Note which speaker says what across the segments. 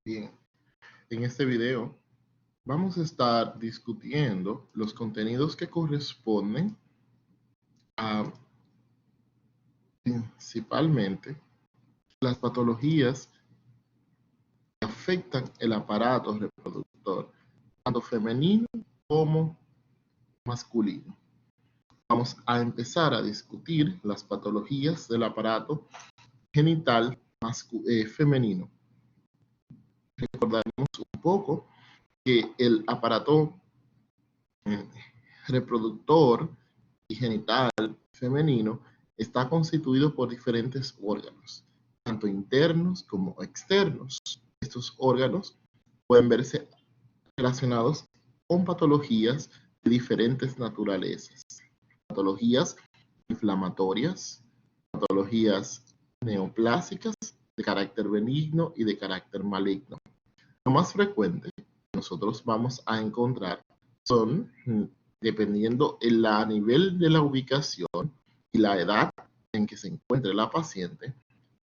Speaker 1: Bien, en este video vamos a estar discutiendo los contenidos que corresponden a principalmente las patologías que afectan el aparato reproductor, tanto femenino como masculino. Vamos a empezar a discutir las patologías del aparato genital femenino. Recordaremos un poco que el aparato reproductor y genital femenino está constituido por diferentes órganos, tanto internos como externos. Estos órganos pueden verse relacionados con patologías de diferentes naturalezas, patologías inflamatorias, patologías neoplásicas de carácter benigno y de carácter maligno. Lo más frecuente que nosotros vamos a encontrar son, dependiendo el nivel de la ubicación y la edad en que se encuentre la paciente,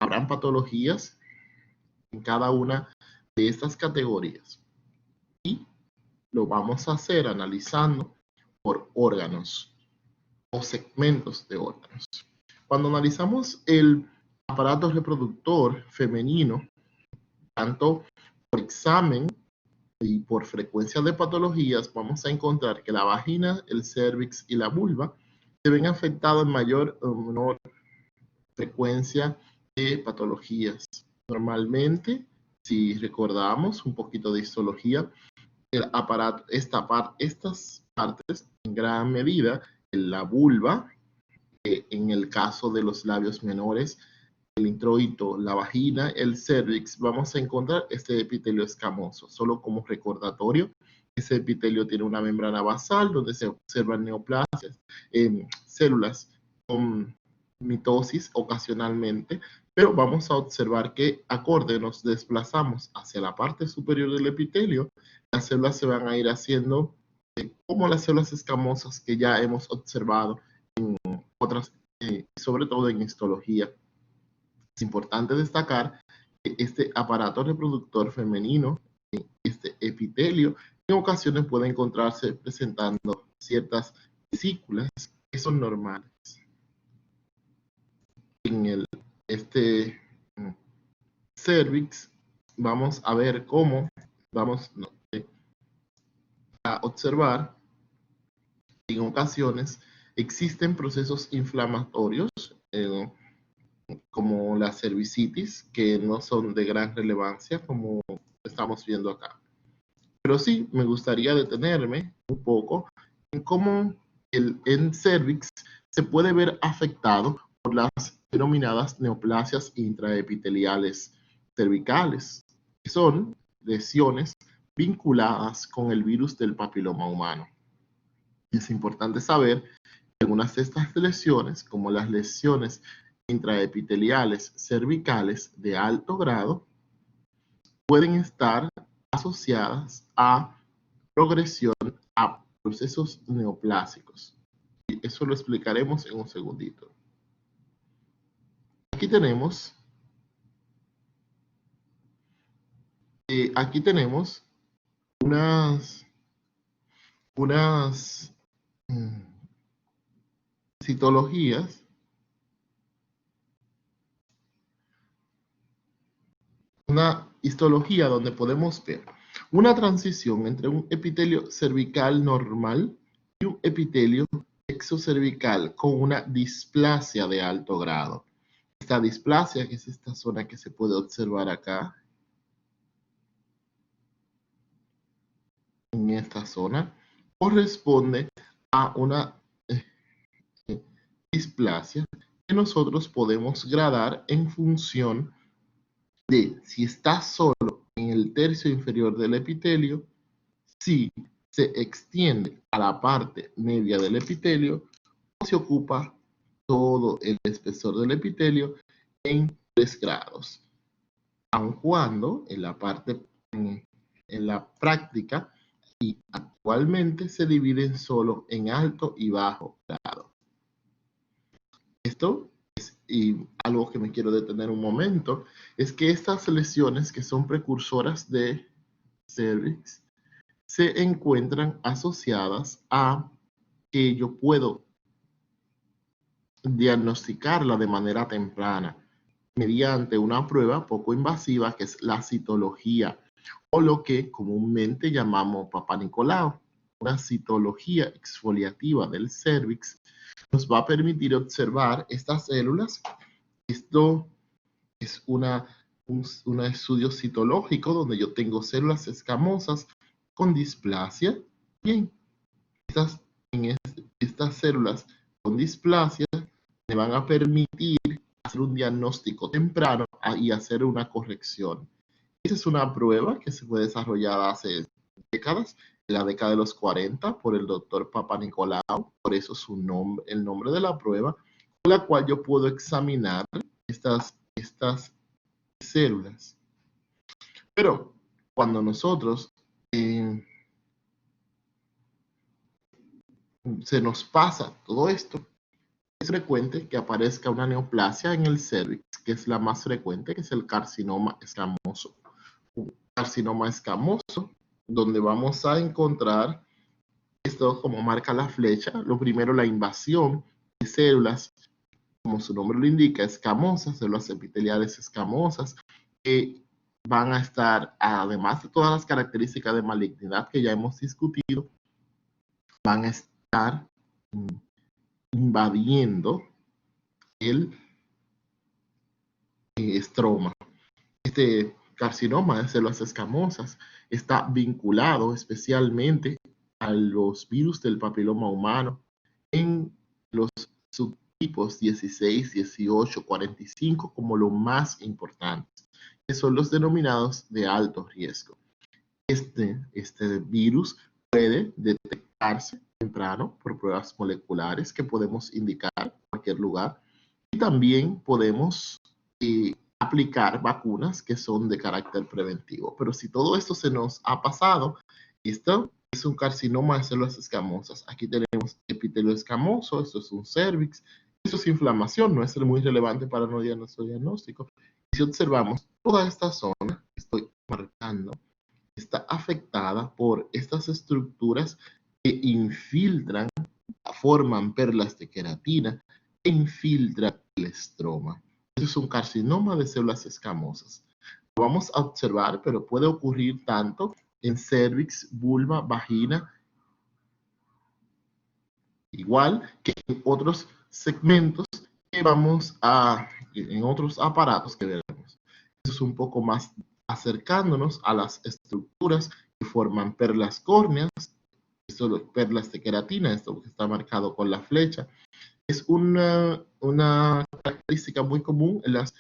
Speaker 1: habrán patologías en cada una de estas categorías. Y lo vamos a hacer analizando por órganos o segmentos de órganos. Cuando analizamos el aparato reproductor femenino, tanto por examen y por frecuencia de patologías, vamos a encontrar que la vagina, el cérvix y la vulva se ven afectados en mayor o menor frecuencia de patologías. Normalmente, si recordamos un poquito de histología, el aparato, estas partes en gran medida, en la vulva, en el caso de los labios menores, el introito, la vagina, el cérvix, vamos a encontrar este epitelio escamoso. Solo como recordatorio, ese epitelio tiene una membrana basal donde se observan neoplasias, células con mitosis ocasionalmente, pero vamos a observar que acorde nos desplazamos hacia la parte superior del epitelio, las células se van a ir haciendo como las células escamosas que ya hemos observado en otras, sobre todo en histología. Es importante destacar que este aparato reproductor femenino, este epitelio, en ocasiones puede encontrarse presentando ciertas vesículas que son normales. En este cérvix vamos a ver cómo vamos a observar que en ocasiones existen procesos inflamatorios como la cervicitis, que no son de gran relevancia como estamos viendo acá. Pero sí, me gustaría detenerme un poco en cómo el cérvix se puede ver afectado por las denominadas neoplasias intraepiteliales cervicales, que son lesiones vinculadas con el virus del papiloma humano. Es importante saber que algunas de estas lesiones, como las lesiones intraepiteliales cervicales de alto grado, pueden estar asociadas a progresión a procesos neoplásicos. Y eso lo explicaremos en un segundito. Aquí tenemos unas citologías una histología donde podemos ver una transición entre un epitelio cervical normal y un epitelio exocervical con una displasia de alto grado. Esta displasia, que es esta zona que se puede observar acá, en esta zona, corresponde a una displasia que nosotros podemos gradar en función de si está solo en el tercio inferior del epitelio, si se extiende a la parte media del epitelio o se ocupa todo el espesor del epitelio en 3 grados. Aun cuando en la práctica y actualmente se dividen solo en alto y bajo grado. Esto es y algo que me quiero detener un momento, es que estas lesiones que son precursoras de cervix se encuentran asociadas a que yo puedo diagnosticarla de manera temprana mediante una prueba poco invasiva que es la citología o lo que comúnmente llamamos Papá Nicolau. Una citología exfoliativa del cervix nos va a permitir observar estas células. Esto es un estudio citológico donde yo tengo células escamosas con displasia. Bien, estas células con displasia me van a permitir hacer un diagnóstico temprano y hacer una corrección. Esa es una prueba que se fue desarrollada hace décadas, en la década de los 40, por el doctor Papanicolaou, por eso el nombre de la prueba, con la cual yo puedo examinar estas células. Pero cuando nosotros se nos pasa todo esto, es frecuente que aparezca una neoplasia en el cervix, que es la más frecuente, que es el carcinoma escamoso. Un carcinoma escamoso, donde vamos a encontrar esto como marca la flecha. Lo primero, la invasión de células, como su nombre lo indica, escamosas, células epiteliales escamosas, que van a estar, además de todas las características de malignidad que ya hemos discutido, van a estar invadiendo el estroma. Este carcinoma de células escamosas está vinculado especialmente a los virus del papiloma humano en los subtipos 16, 18, 45 como lo más importantes, que son los denominados de alto riesgo. Este virus puede detectarse temprano por pruebas moleculares que podemos indicar en cualquier lugar, y también podemos aplicar vacunas que son de carácter preventivo. Pero si todo esto se nos ha pasado, esto es un carcinoma de células escamosas. Aquí tenemos epitelio escamoso, esto es un cervix, esto es inflamación, no es muy relevante para nuestro diagnóstico. Si observamos toda esta zona que estoy marcando, está afectada por estas estructuras que infiltran, forman perlas de queratina e infiltran el estroma. Eso es un carcinoma de células escamosas. Lo vamos a observar, pero puede ocurrir tanto en cervix, vulva, vagina, igual que en otros segmentos que en otros aparatos que veremos. Eso es un poco más acercándonos a las estructuras que forman perlas córneas, esto, perlas de queratina, esto que está marcado con la flecha. Es una característica muy común en las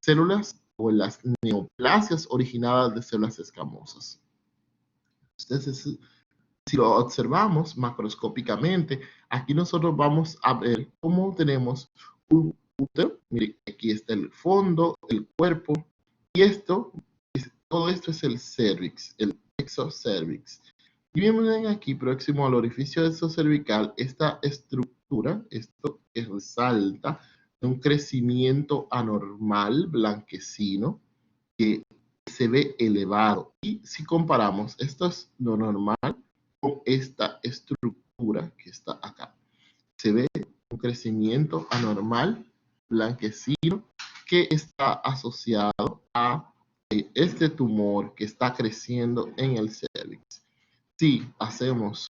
Speaker 1: células o en las neoplasias originadas de células escamosas. Entonces, si lo observamos macroscópicamente, aquí nosotros vamos a ver cómo tenemos un útero. Miren, aquí está el fondo, el cuerpo, y todo esto es el cervix, el exocervix. Y miren aquí, próximo al orificio exocervical, esta estructura, esto que resalta un crecimiento anormal, blanquecino, que se ve elevado. Y si comparamos, esto es lo normal con esta estructura que está acá. Se ve un crecimiento anormal, blanquecino, que está asociado a este tumor que está creciendo en el cervix. Si hacemos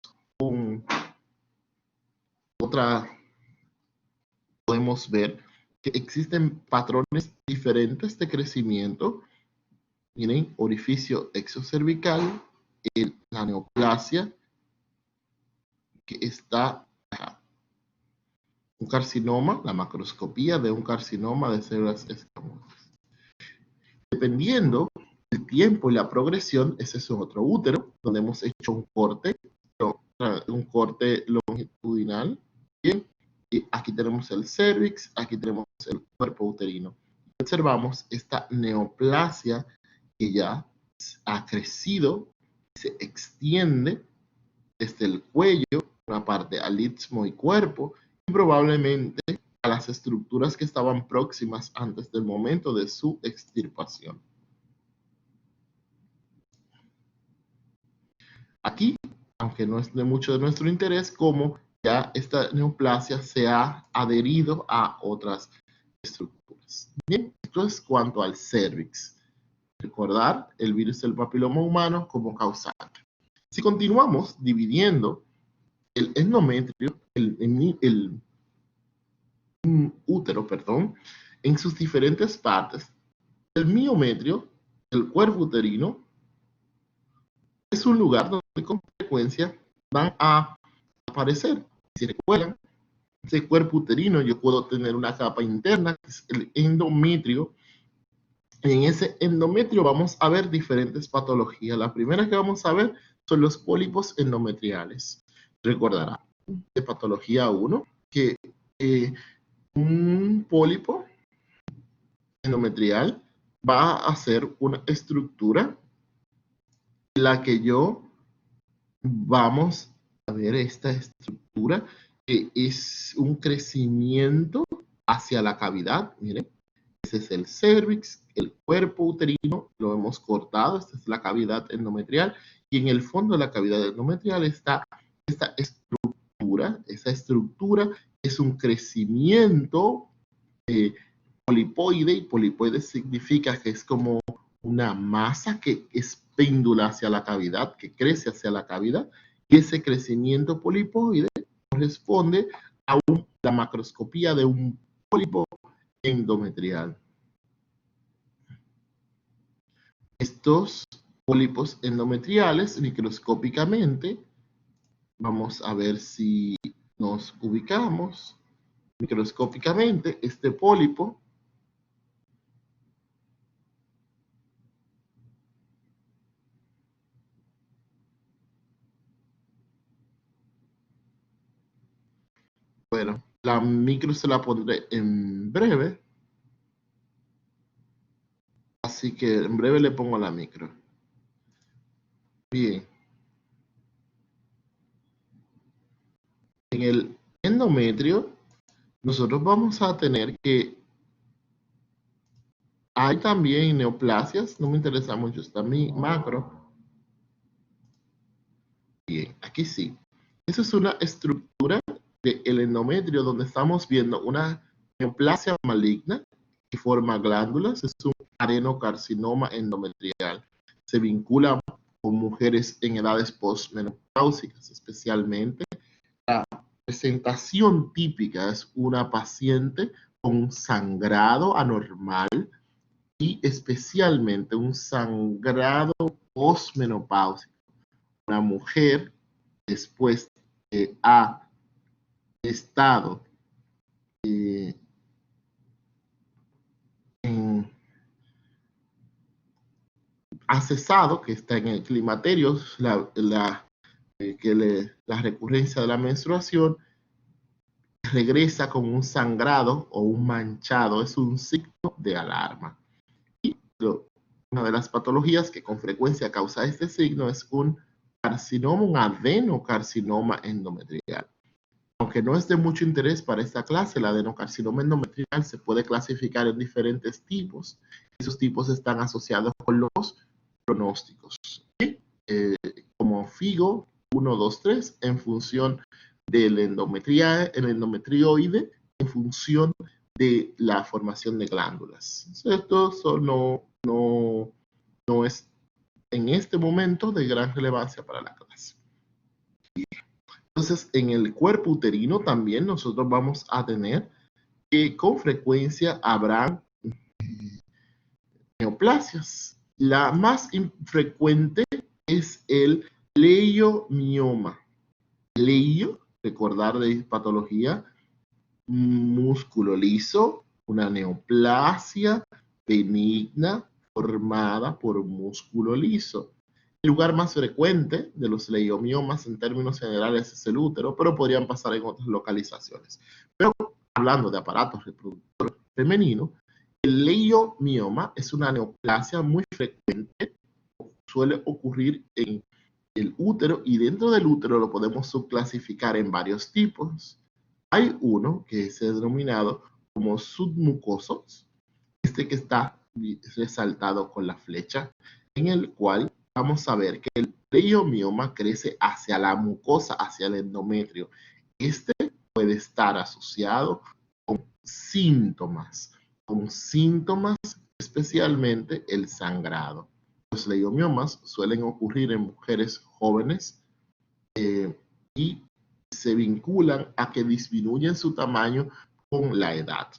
Speaker 1: podemos ver que existen patrones diferentes de crecimiento. Miren, orificio exocervical, la neoplasia que está acá. Un carcinoma, la macroscopía de un carcinoma de células escamosas. Dependiendo del tiempo y la progresión, ese es otro útero, donde hemos hecho un corte longitudinal. Bien, y aquí tenemos el cervix, aquí tenemos el cuerpo uterino. Observamos esta neoplasia que ya ha crecido, se extiende desde el cuello, una parte al istmo y cuerpo, y probablemente a la las estructuras que estaban próximas antes del momento de su extirpación. Aquí, aunque no es de mucho de nuestro interés, como ya esta neoplasia se ha adherido a otras estructuras. Bien, esto es cuanto al cervix. Recordar el virus del papiloma humano como causante. Si continuamos dividiendo el endometrio, el útero, perdón, en sus diferentes partes, el miometrio, el cuerpo uterino, es un lugar donde con frecuencia van a aparecer. Si recuerdan, ese cuerpo uterino yo puedo tener una capa interna, que es el endometrio. En ese endometrio vamos a ver diferentes patologías. La primera que vamos a ver son los pólipos endometriales. Recordará de patología 1 que un pólipo endometrial va a ser una estructura en la que vamos a ver esta estructura que es un crecimiento hacia la cavidad. Miren, ese es el cervix, el cuerpo uterino, lo hemos cortado, esta es la cavidad endometrial, y en el fondo de la cavidad endometrial está esta estructura. Esa estructura es un crecimiento polipoide, y polipoide significa que es como una masa que es péndula hacia la cavidad, que crece hacia la cavidad, y ese crecimiento polipoide corresponde a la macroscopía de un pólipo endometrial. Estos pólipos endometriales, microscópicamente, vamos a ver si nos ubicamos. Microscópicamente, este pólipo bueno, la micro se la pondré en breve, así que en breve le pongo la micro. Bien. En el endometrio, nosotros vamos a tener que hay también neoplasias, no me interesa mucho esta macro. Bien, aquí sí. Esa es una estructura del endometrio donde estamos viendo una neoplasia maligna que forma glándulas. Es un adenocarcinoma endometrial. Se vincula con mujeres en edades postmenopáusicas, especialmente. La presentación típica es una paciente con sangrado anormal y especialmente un sangrado postmenopáusico. Una mujer después que ha estado ha cesado, que está en el climaterio, la recurrencia de la menstruación, regresa con un sangrado o un manchado, es un signo de alarma. Y una de las patologías que con frecuencia causa este signo es un carcinoma, un adenocarcinoma endometrial. Aunque no es de mucho interés para esta clase, el adenocarcinoma endometrial se puede clasificar en diferentes tipos. Esos tipos están asociados con los pronósticos. Como FIGO 1, 2, 3, en función del endometrioide, en función de la formación de glándulas. Esto no es en este momento de gran relevancia para la clase. Entonces, en el cuerpo uterino también nosotros vamos a tener que con frecuencia habrán neoplasias. La más frecuente es el leiomioma. Leio, recordar de patología, músculo liso, una neoplasia benigna formada por músculo liso. El lugar más frecuente de los leiomiomas en términos generales es el útero, pero podrían pasar en otras localizaciones. Pero hablando de aparatos reproductor femenino, el leiomioma es una neoplasia muy frecuente, suele ocurrir en el útero, y dentro del útero lo podemos subclasificar en varios tipos. Hay uno que es denominado como submucosos, este que está resaltado con la flecha, en el cual vamos a ver que el leiomioma crece hacia la mucosa, hacia el endometrio. Este puede estar asociado con síntomas especialmente el sangrado. Los leiomiomas suelen ocurrir en mujeres jóvenes y se vinculan a que disminuyen su tamaño con la edad.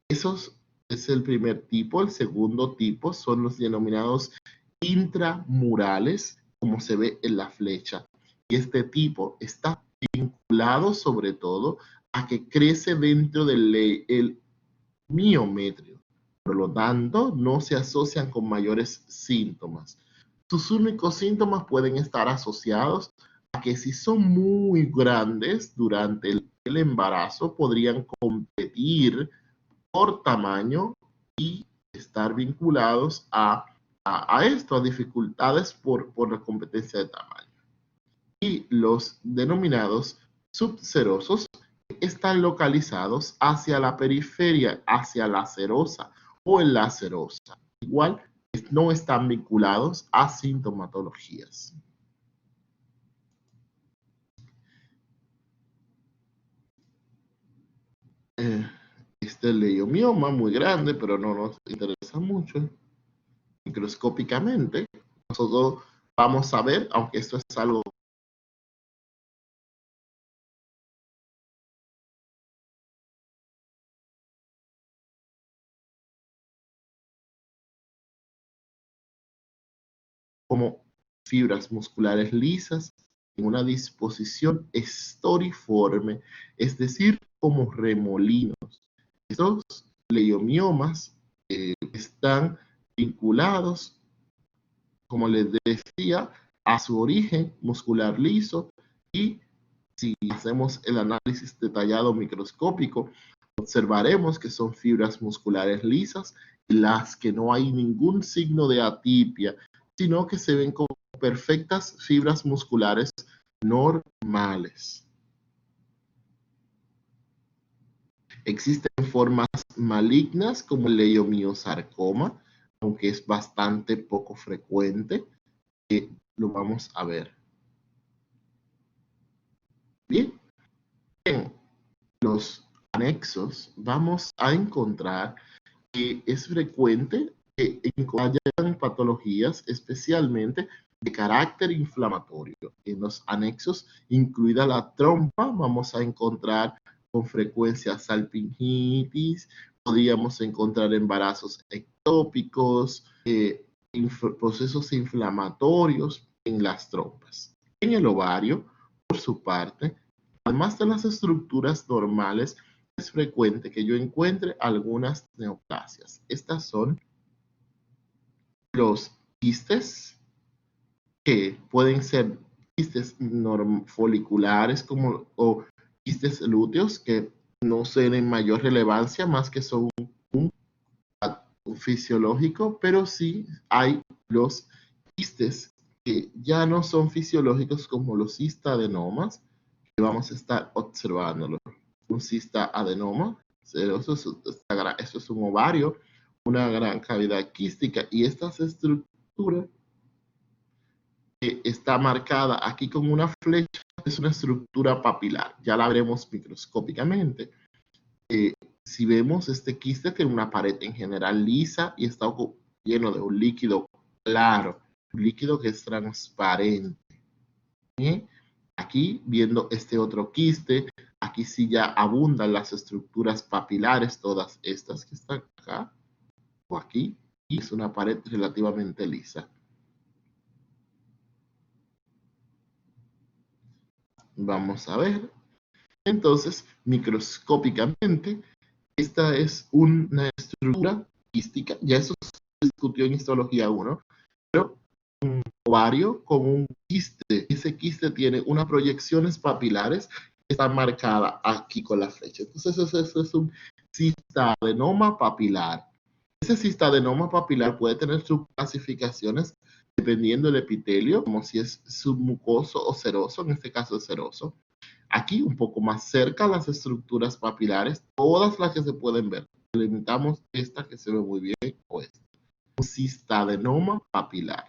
Speaker 1: Esos es el primer tipo. El segundo tipo son los denominados intramurales, como se ve en la flecha. Y este tipo está vinculado sobre todo a que crece dentro del miometrio. Por lo tanto, no se asocian con mayores síntomas. Sus únicos síntomas pueden estar asociados a que si son muy grandes durante el embarazo, podrían competir por tamaño y estar vinculados a esto, a dificultades por la competencia de tamaño. Y los denominados subserosos están localizados hacia la periferia, hacia la serosa o en la serosa. Igual no están vinculados a sintomatologías. Este leiomioma muy grande, pero no nos interesa mucho. Microscópicamente, nosotros vamos a ver, aunque esto es algo como fibras musculares lisas en una disposición estoriforme, es decir, como remolinos. Estos leiomiomas están vinculados, como les decía, a su origen muscular liso, y si hacemos el análisis detallado microscópico, observaremos que son fibras musculares lisas, en las que no hay ningún signo de atipia, sino que se ven como perfectas fibras musculares normales. Existen formas malignas como el leiomiosarcoma, aunque es bastante poco frecuente, lo vamos a ver. Bien, en los anexos vamos a encontrar que es frecuente que hayan patologías, especialmente de carácter inflamatorio. En los anexos, incluida la trompa, vamos a encontrar con frecuencia salpingitis, podríamos encontrar embarazos ectópicos, procesos inflamatorios en las trompas. En el ovario, por su parte, además de las estructuras normales, es frecuente que yo encuentre algunas neoplasias. Estas son los quistes, que pueden ser quistes foliculares o quistes lúteos, que no tienen mayor relevancia, más que son un fisiológico, pero sí hay los quistes que ya no son fisiológicos, como los cistadenomas, que vamos a estar observándolo. Un cistadenoma, eso es un ovario, una gran cavidad quística, y esta estructura está marcada aquí con una flecha, es una estructura papilar, ya la veremos microscópicamente. Si vemos, este quiste tiene una pared en general lisa y está lleno de un líquido claro, un líquido que es transparente. ¿Bien? Aquí, viendo este otro quiste, aquí sí ya abundan las estructuras papilares, todas estas que están acá o aquí, y es una pared relativamente lisa. Vamos a ver. Entonces, microscópicamente, esta es una estructura quística, ya eso se discutió en histología 1, pero un ovario con un quiste. Ese quiste tiene unas proyecciones papilares que están marcadas aquí con la flecha. Entonces, eso es un cistadenoma papilar. Ese cistadenoma papilar puede tener subclasificaciones dependiendo del epitelio, como si es submucoso o seroso, en este caso es seroso. Aquí, un poco más cerca, las estructuras papilares, todas las que se pueden ver. Limitamos esta que se ve muy bien, o esta. Un cistadenoma papilar.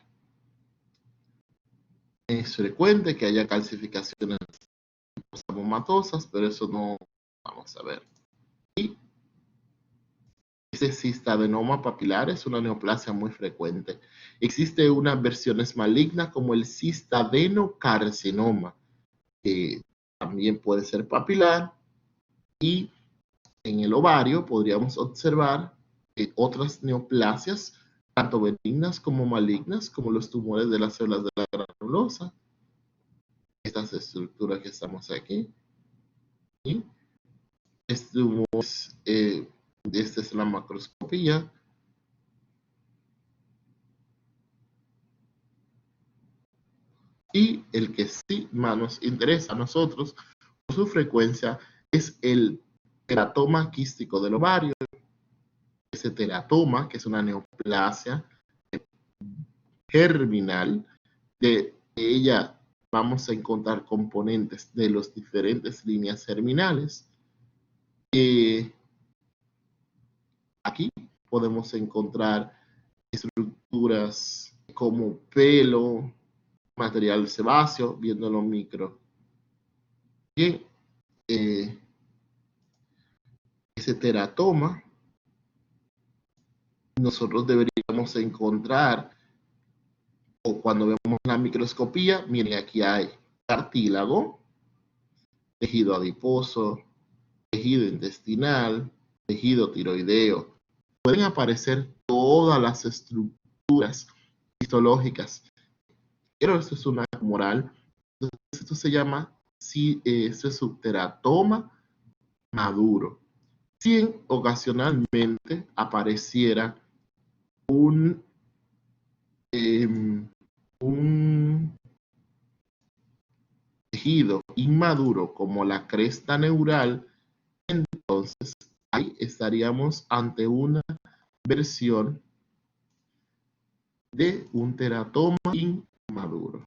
Speaker 1: Es frecuente que haya calcificaciones hematosas, pero eso no vamos a ver. Y ese cistadenoma papilar es una neoplasia muy frecuente. Existe unas versiones malignas como el cistadenocarcinoma, que también puede ser papilar, y en el ovario podríamos observar otras neoplasias, tanto benignas como malignas, como los tumores de las células de la granulosa, estas estructuras que estamos aquí. Y esta es la macroscopía. Y el que sí más nos interesa a nosotros por su frecuencia es el teratoma quístico del ovario. Ese teratoma, que es una neoplasia germinal, de ella vamos a encontrar componentes de las diferentes líneas germinales. Aquí podemos encontrar estructuras como pelo, material sebáceo, viéndolo micro. Bien, ese teratoma nosotros deberíamos encontrar, o cuando vemos la microscopía, miren, aquí hay cartílago, tejido adiposo, tejido intestinal, tejido tiroideo. Pueden aparecer todas las estructuras histológicas, pero esto es una humoral. Entonces, esto se llama teratoma maduro. Si ocasionalmente apareciera un tejido inmaduro como la cresta neural, entonces ahí estaríamos ante una versión de un teratoma inmaduro.